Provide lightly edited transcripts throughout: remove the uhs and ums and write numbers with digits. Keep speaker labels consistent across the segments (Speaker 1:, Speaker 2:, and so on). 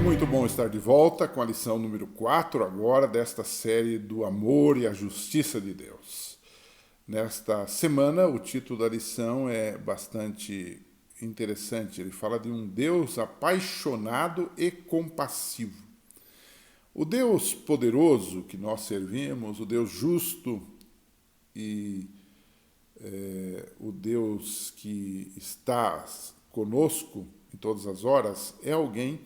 Speaker 1: muito bom estar de volta com a lição número 4 agora desta série do amor e a justiça de Deus. Nesta semana, o título da lição é bastante interessante. Ele fala de um Deus apaixonado e compassivo. O Deus poderoso que nós servimos, o Deus justo e o Deus que está conosco em todas as horas, é alguém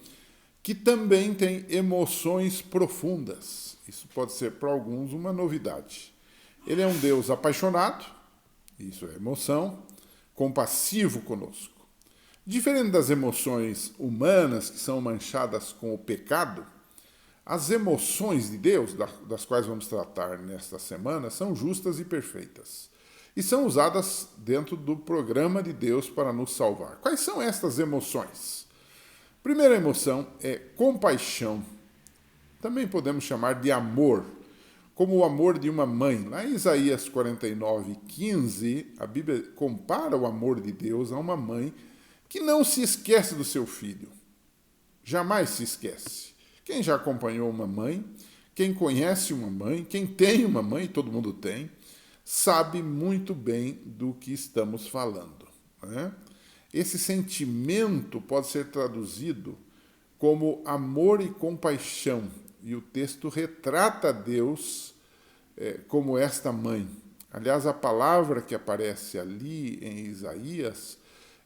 Speaker 1: que também tem emoções profundas. Isso pode ser para alguns uma novidade. Ele é um Deus apaixonado, isso é emoção, compassivo conosco. Diferente das emoções humanas que são manchadas com o pecado, as emoções de Deus, das quais vamos tratar nesta semana, são justas e perfeitas. E são usadas dentro do programa de Deus para nos salvar. Quais são estas emoções? Primeira emoção é compaixão. Também podemos chamar de amor, como o amor de uma mãe. Lá em Isaías 49:15, a Bíblia compara o amor de Deus a uma mãe que não se esquece do seu filho. Jamais se esquece. Quem já acompanhou uma mãe, quem conhece uma mãe, quem tem uma mãe, todo mundo tem, sabe muito bem do que estamos falando, né? Esse sentimento pode ser traduzido como amor e compaixão, e o texto retrata Deus como esta mãe. Aliás, a palavra que aparece ali em Isaías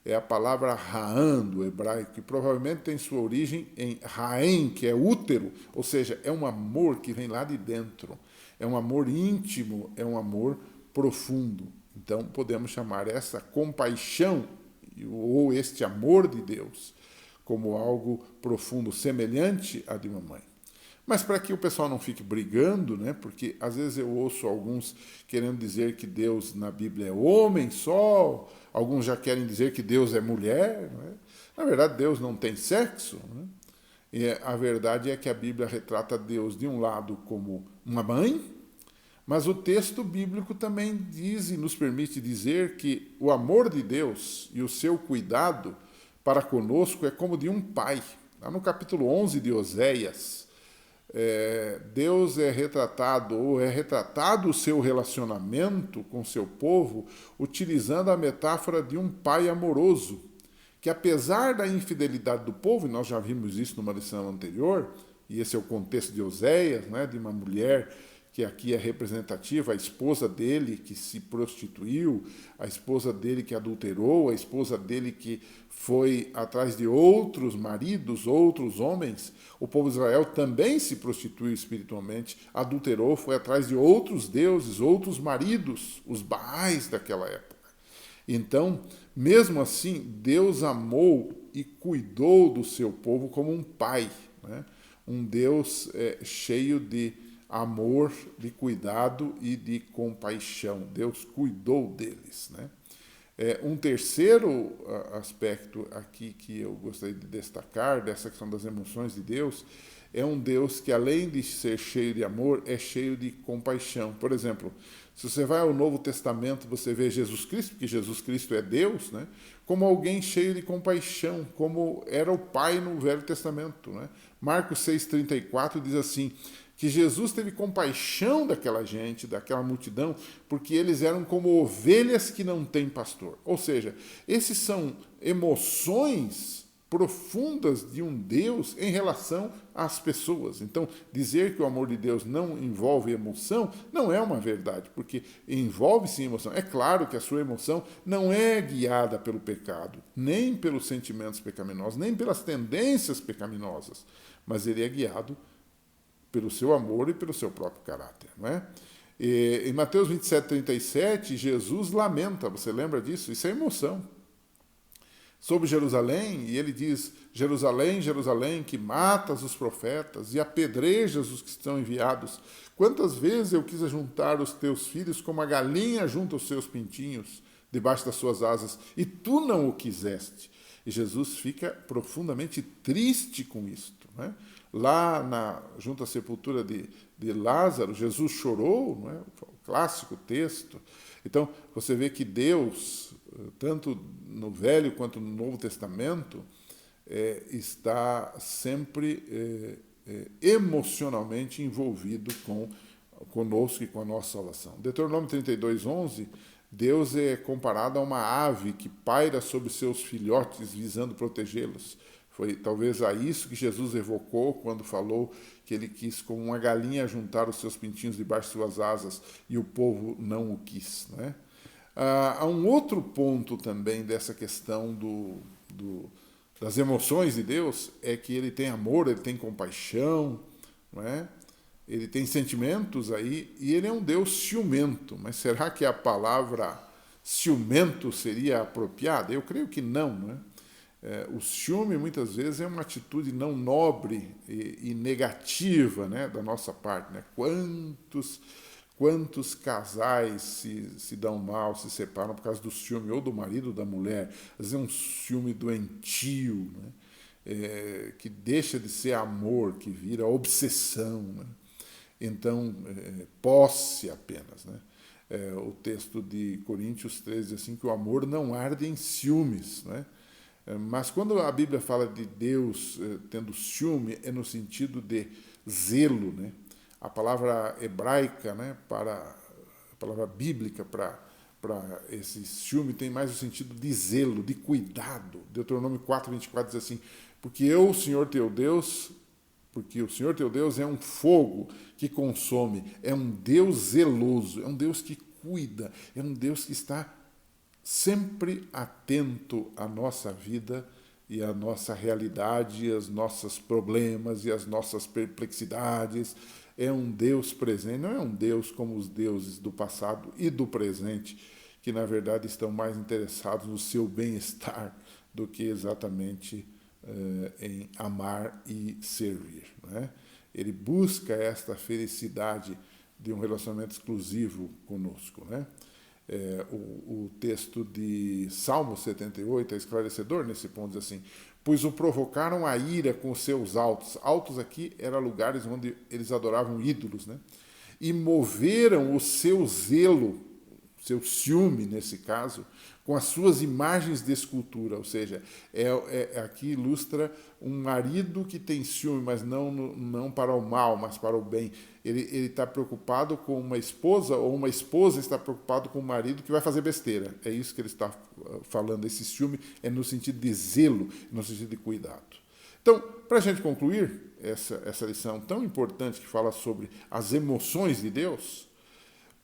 Speaker 1: é a palavra Ra'an, do hebraico, que provavelmente tem sua origem em Ra'em, que é útero, ou seja, é um amor que vem lá de dentro. É um amor íntimo, é um amor profundo. Então, podemos chamar essa compaixão ou este amor de Deus como algo profundo, semelhante à de uma mãe. Mas para que o pessoal não fique brigando, né? Porque às vezes eu ouço alguns querendo dizer que Deus na Bíblia é homem só, alguns já querem dizer que Deus é mulher. Né? Na verdade, Deus não tem sexo. Né? E a verdade é que a Bíblia retrata Deus de um lado como uma mãe, mas o texto bíblico também diz e nos permite dizer que o amor de Deus e o seu cuidado para conosco é como de um pai. Lá no capítulo 11 de Oséias, Deus é retratado o seu relacionamento com seu povo utilizando a metáfora de um pai amoroso, que apesar da infidelidade do povo, e nós já vimos isso numa lição anterior, e esse é o contexto de Oséias, né, de uma mulher que aqui é representativa, a esposa dele que se prostituiu, a esposa dele que adulterou, a esposa dele que foi atrás de outros maridos, outros homens. O povo de Israel também se prostituiu espiritualmente, adulterou, foi atrás de outros deuses, outros maridos, os Baais daquela época. Então, mesmo assim, Deus amou e cuidou do seu povo como um pai, né? Um Deus cheio de amor, de cuidado e de compaixão. Deus cuidou deles, né? Um terceiro aspecto aqui que eu gostaria de destacar dessa questão das emoções de Deus é um Deus que, além de ser cheio de amor, é cheio de compaixão. Por exemplo, se você vai ao Novo Testamento, você vê Jesus Cristo, porque Jesus Cristo é Deus, né? Como alguém cheio de compaixão, como era o Pai no Velho Testamento, né? Marcos 6,34 diz assim, que Jesus teve compaixão daquela gente, daquela multidão, porque eles eram como ovelhas que não têm pastor. Ou seja, esses são emoções profundas de um Deus em relação às pessoas. Então, dizer que o amor de Deus não envolve emoção não é uma verdade, porque envolve sim emoção. É claro que a sua emoção não é guiada pelo pecado, nem pelos sentimentos pecaminosos, nem pelas tendências pecaminosas, mas ele é guiado pelo seu amor e pelo seu próprio caráter, não é? Em Mateus 27:37, Jesus lamenta, você lembra disso? Isso é emoção. Sobre Jerusalém, e ele diz, Jerusalém, Jerusalém, que matas os profetas e apedrejas os que estão enviados. Quantas vezes eu quis juntar os teus filhos como a galinha junta os seus pintinhos debaixo das suas asas, e tu não o quiseste. E Jesus fica profundamente triste com isto, né? Lá junto à sepultura de Lázaro, Jesus chorou, não é? O clássico texto. Então, você vê que Deus, tanto no Velho quanto no Novo Testamento, está sempre emocionalmente envolvido conosco e com a nossa salvação. Deuteronômio 32:11, Deus é comparado a uma ave que paira sobre seus filhotes visando protegê-los. Foi talvez a isso que Jesus evocou quando falou que ele quis, como uma galinha, juntar os seus pintinhos debaixo de suas asas e o povo não o quis. Né? Há um outro ponto também dessa questão das emoções de Deus, é que ele tem amor, ele tem compaixão, não é? Ele tem sentimentos aí, e ele é um Deus ciumento. Mas será que a palavra ciumento seria apropriada? Eu creio que não, né? O ciúme, muitas vezes, é uma atitude não nobre e negativa, né, da nossa parte. Né? Quantos casais se dão mal, se separam por causa do ciúme, ou do marido ou da mulher. Às vezes é um ciúme doentio, né? Que deixa de ser amor, que vira obsessão. Né? Então, posse apenas. Né? O texto de Coríntios 13 diz assim, que o amor não arde em ciúmes. Né? Mas quando a Bíblia fala de Deus tendo ciúme, é no sentido de zelo. Né? A palavra hebraica, né, a palavra bíblica para esse ciúme tem mais o sentido de zelo, de cuidado. Deuteronômio 4:24 diz assim, porque o Senhor teu Deus é um fogo que consome, é um Deus zeloso, é um Deus que cuida, é um Deus que está sempre atento à nossa vida e à nossa realidade, aos nossos problemas e às nossas perplexidades. É um Deus presente, não é um Deus como os deuses do passado e do presente, que na verdade estão mais interessados no seu bem-estar do que exatamente em amar e servir. Né? Ele busca esta felicidade de um relacionamento exclusivo conosco. Né? O texto de Salmo 78 é esclarecedor nesse ponto, diz assim, pois o provocaram a ira com os seus altos. Altos aqui eram lugares onde eles adoravam ídolos, né? E moveram o seu zelo, seu ciúme nesse caso, com as suas imagens de escultura, ou seja, aqui ilustra um marido que tem ciúme, mas não para o mal, mas para o bem. Ele está preocupado com uma esposa, ou uma esposa está preocupada com um marido que vai fazer besteira. É isso que ele está falando. Esse ciúme é no sentido de zelo, no sentido de cuidado. Então, para a gente concluir essa lição tão importante que fala sobre as emoções de Deus,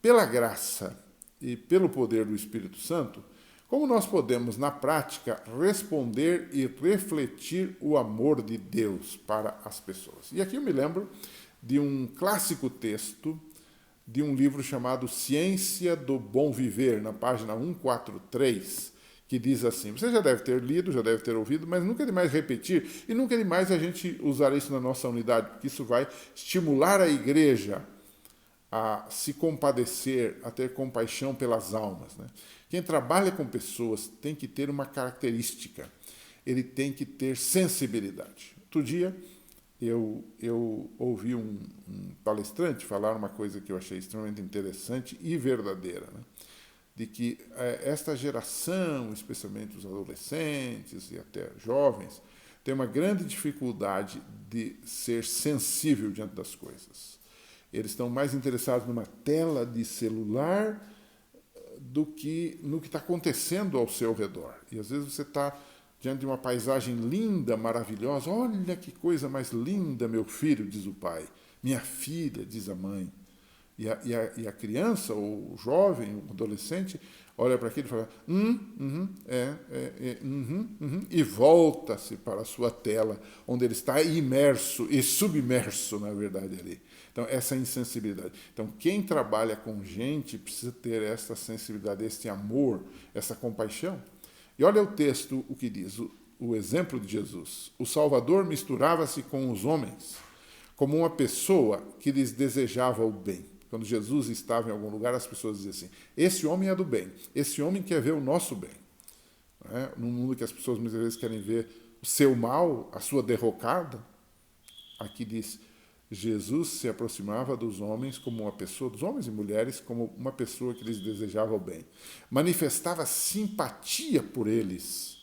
Speaker 1: pela graça e pelo poder do Espírito Santo, como nós podemos, na prática, responder e refletir o amor de Deus para as pessoas? E aqui eu me lembro de um clássico texto de um livro chamado Ciência do Bom Viver, na página 143, que diz assim, você já deve ter lido, já deve ter ouvido, mas nunca é demais repetir, e nunca é demais a gente usar isso na nossa unidade, porque isso vai estimular a igreja a se compadecer, a ter compaixão pelas almas. Né? Quem trabalha com pessoas tem que ter uma característica, ele tem que ter sensibilidade. Outro dia eu ouvi um palestrante falar uma coisa que eu achei extremamente interessante e verdadeira, né? De que esta geração, especialmente os adolescentes e até jovens, tem uma grande dificuldade de ser sensível diante das coisas. Eles estão mais interessados numa tela de celular do que no que está acontecendo ao seu redor. E às vezes você está diante de uma paisagem linda, maravilhosa. Olha que coisa mais linda, meu filho, diz o pai. Minha filha, diz a mãe. E a criança, ou o jovem, o adolescente, olha para aquilo e fala, e volta-se para a sua tela, onde ele está imerso e submerso, na verdade, ali. Então, essa insensibilidade. Então, quem trabalha com gente precisa ter essa sensibilidade, esse amor, essa compaixão. E olha o texto, o que diz, o exemplo de Jesus. O Salvador misturava-se com os homens como uma pessoa que lhes desejava o bem. Quando Jesus estava em algum lugar, as pessoas diziam assim, esse homem é do bem, esse homem quer ver o nosso bem. Num mundo que as pessoas muitas vezes querem ver o seu mal, a sua derrocada, aqui diz, Jesus se aproximava dos homens como uma pessoa, dos homens e mulheres, como uma pessoa que lhes desejava o bem. Manifestava simpatia por eles,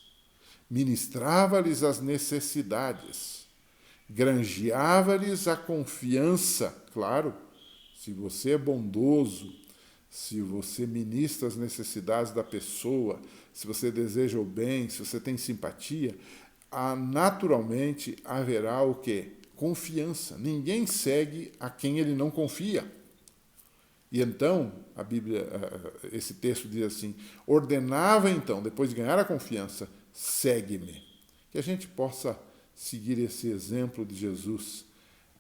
Speaker 1: ministrava-lhes as necessidades, granjeava-lhes a confiança. Claro, se você é bondoso, se você ministra as necessidades da pessoa, se você deseja o bem, se você tem simpatia, naturalmente haverá o quê? Confiança. Ninguém segue a quem ele não confia. E então, a Bíblia, esse texto diz assim, ordenava então, depois de ganhar a confiança, segue-me. Que a gente possa seguir esse exemplo de Jesus,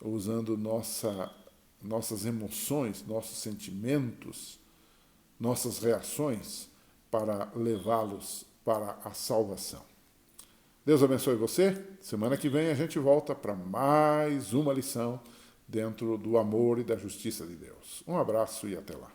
Speaker 1: usando nossas emoções, nossos sentimentos, nossas reações, para levá-los para a salvação. Deus abençoe você. Semana que vem a gente volta para mais uma lição dentro do amor e da justiça de Deus. Um abraço e até lá.